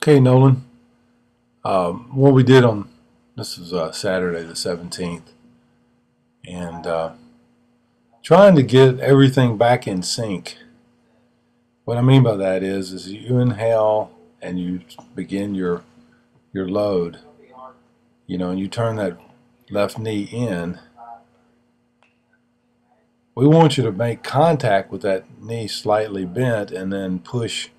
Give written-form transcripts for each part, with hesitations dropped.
Okay, Nolan. What we did on this is Saturday the 17th, and trying to get everything back in sync. What I mean by that is you inhale and you begin your load, and you turn that left knee in. We want you to make contact with that knee slightly bent and then push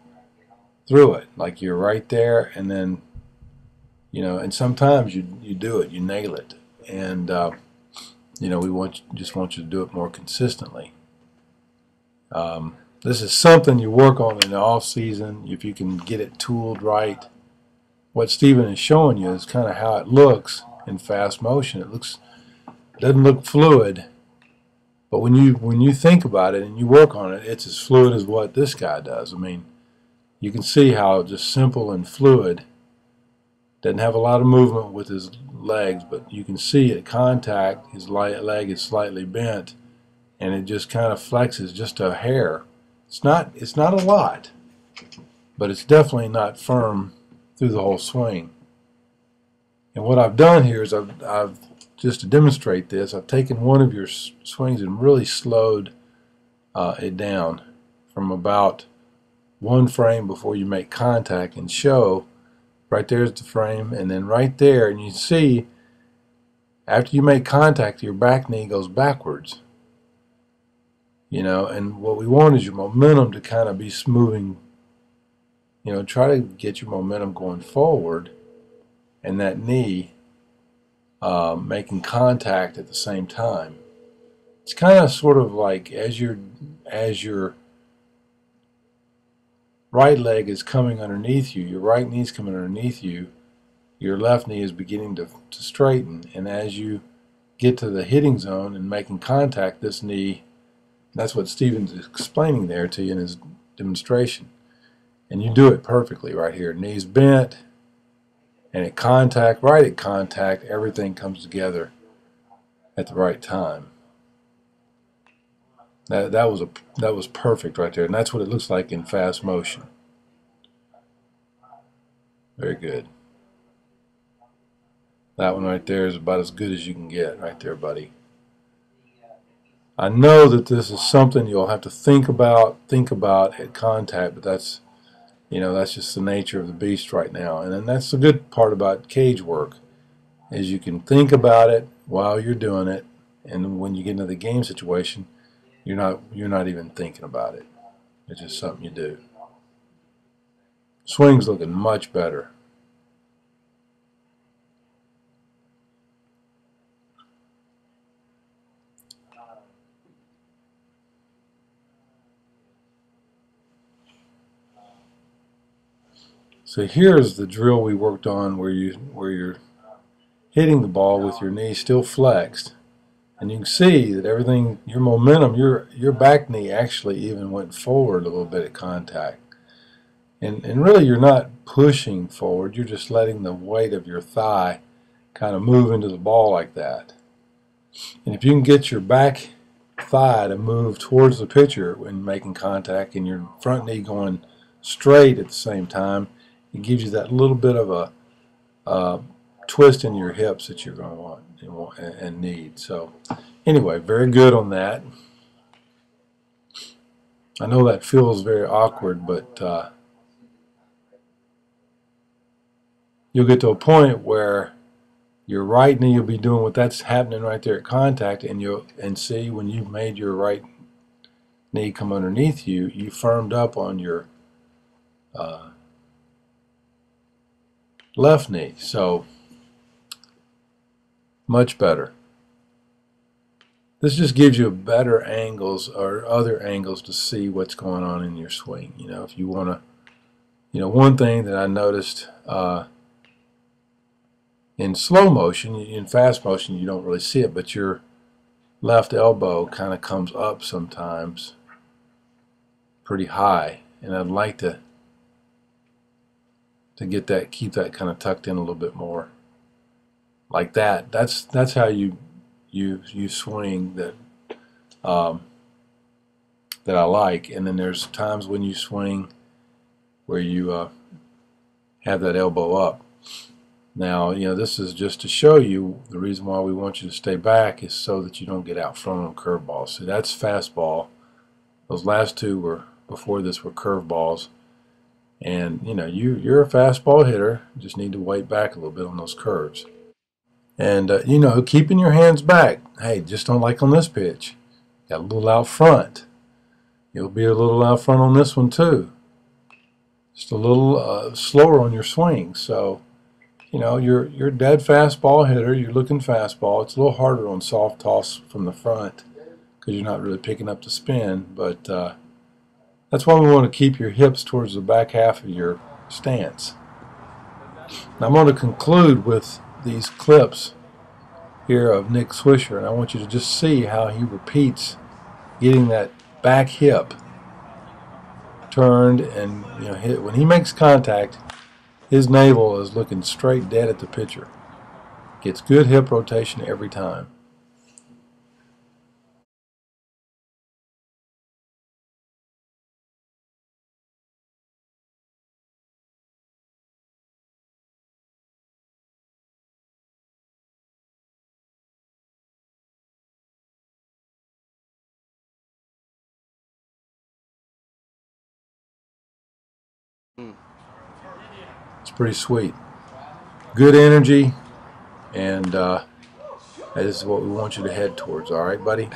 through it, like you're right there, and then and sometimes you do it, you nail it, and we just want you to do it more consistently. This is something you work on in the off season if you can get it tooled right. What Stephen is showing you is kind of how it looks in fast motion. Doesn't look fluid, but when you think about it and you work on it, it's as fluid as what this guy does. I mean, you can see how just simple and fluid. Doesn't have a lot of movement with his legs, but you can see at contact his leg is slightly bent, and it just kind of flexes just a hair. It's not a lot, but it's definitely not firm through the whole swing. And what I've done here is I've just to demonstrate this, I've taken one of your swings and really slowed it down from about one frame before you make contact and show. Right there's the frame, and then right there, and you see after you make contact, your back knee goes backwards. And what we want is your momentum to kind of be moving. Try to get your momentum going forward, and that knee making contact at the same time. It's kind of sort of like as your right leg is coming underneath you, your right knee is coming underneath you, your left knee is beginning to straighten, and as you get to the hitting zone and making contact, this knee, that's what Steven's explaining there to you in his demonstration, and you do it perfectly right here. Knees bent, and right at contact, everything comes together at the right time. That was perfect right there, and that's what it looks like in fast motion. Very good. That one right there is about as good as you can get right there, buddy. I know that this is something you'll have to think about at contact, but that's just the nature of the beast right now. And then that's the good part about cage work, is you can think about it while you're doing it, and when you get into the game situation, you're not even thinking about it. It's just something you do. Swing's looking much better. So here's the drill we worked on where you're hitting the ball with your knee still flexed, and you can see that everything, your momentum, your back knee actually even went forward a little bit at contact. And really you're not pushing forward, you're just letting the weight of your thigh kind of move into the ball like that. And if you can get your back thigh to move towards the pitcher when making contact and your front knee going straight at the same time, it gives you that little bit of a twist in your hips that you're going to want and need. So anyway, very good on that. I know that feels very awkward, but you'll get to a point where your right knee will be doing what that's happening right there at contact, and see when you've made your right knee come underneath you, you firmed up on your left knee. So much better. This just gives you better angles or other angles to see what's going on in your swing. If you want to, one thing that I noticed in slow motion, in fast motion, you don't really see it, but your left elbow kind of comes up sometimes pretty high, and I'd like to get that, keep that kind of tucked in a little bit more, like that. That's how you swing that that I like. And then there's times when you swing where you have that elbow up. Now, this is just to show you the reason why we want you to stay back is so that you don't get out front on curveballs. See, that's fastball. Those last two were, before this, were curveballs. And, you're a fastball hitter. You just need to weight back a little bit on those curves. And, keeping your hands back. Hey, just don't like on this pitch. Got a little out front. You'll be a little out front on this one, too. Just a little slower on your swing. So, you're a dead fastball hitter. You're looking fastball. It's a little harder on soft toss from the front because you're not really picking up the spin. But that's why we want to keep your hips towards the back half of your stance. Now I'm going to conclude with these clips here of Nick Swisher, and I want you to just see how he repeats getting that back hip turned and hit. When he makes contact, his navel is looking straight dead at the pitcher. Gets good hip rotation every time. It's pretty sweet. Good energy, and that is what we want you to head towards. All right, buddy?